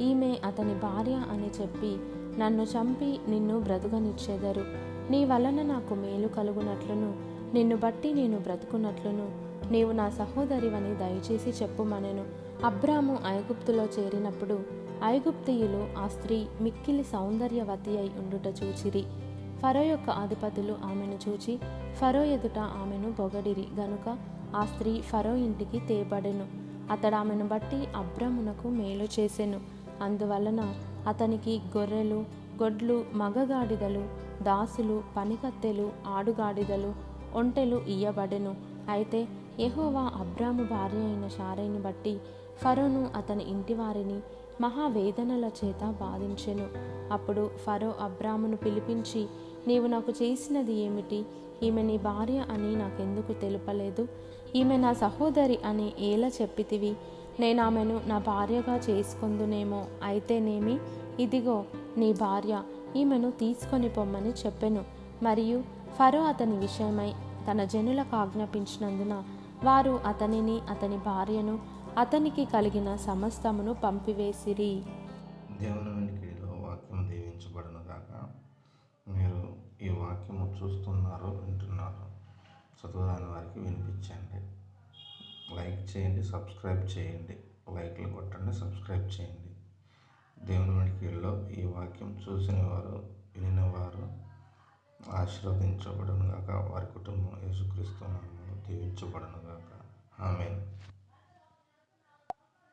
ఈమె అతని భార్య అని చెప్పి నన్ను చంపి నిన్ను బ్రతుకనిచ్చెదరు. నీ వలన నాకు మేలు కలుగునట్లును నిన్ను బట్టి నేను బ్రతుకున్నట్లును నీవు నా సహోదరివని దయచేసి చెప్పుమనెను. అబ్రాము ఐగుప్తులో చేరినప్పుడు ఐగుప్తీయులు ఆ స్త్రీ మిక్కిలి సౌందర్యవతి అయి ఉండుట చూచిరి. ఫరో యొక్క అధిపతులు ఆమెను చూచి ఫరో ఎదుట ఆమెను పొగడిరి గనుక ఆ స్త్రీ ఫరో ఇంటికి తేబడెను. అతడు ఆమెను బట్టి అబ్రామునకు మేలు చేసెను. అందువలన అతనికి గొర్రెలు, గొడ్లు, మగగాడిదలు, దాసులు, పనికత్తెలు, ఆడుగాడిదలు, ఒంటెలు ఇయ్యబడెను. అయితే యెహోవా అబ్రాము భార్య అయిన శారైని బట్టి ఫరోను అతని ఇంటివారిని మహావేదనల చేత బాధించెను. అప్పుడు ఫరో అబ్రామును పిలిపించి, నీవు నాకు చేసినది ఏమిటి? ఈమె నీ భార్య అని నాకెందుకు తెలుపలేదు? ఈమె నా సహోదరి అని ఎలా చెప్పితివి? నేను ఆమెను నా భార్యగా చేసుకొందునేమో. అయితేనేమి, ఇదిగో నీ భార్య, ఈమెను తీసుకొని పొమ్మని చెప్పెను. మరియు ఫరో అతని విషయమై తన జనులకు ఆజ్ఞాపించినందున వారు అతనిని, అతని భార్యను, అతనికి కలిగిన సమస్తమును పంపివేసిరి. దేవుని వెనుకలో వాక్యం దీవించబడును గాక. మీరు ఈ వాక్యము చూస్తున్నారు, వింటున్నారు. చదువురాని వారికి వినిపించండి. లైక్ చేయండి, సబ్స్క్రైబ్ చేయండి. లైక్లు కొట్టండి, సబ్స్క్రైబ్ చేయండి. దేవుని వెనుకలో ఈ వాక్యం చూసిన వారు, వినిన వారు ఆశీర్వదించబడును గాక. వారి కుటుంబం యేసుక్రీస్తు నామములో దీవించబడును గాక. ఆమేన్.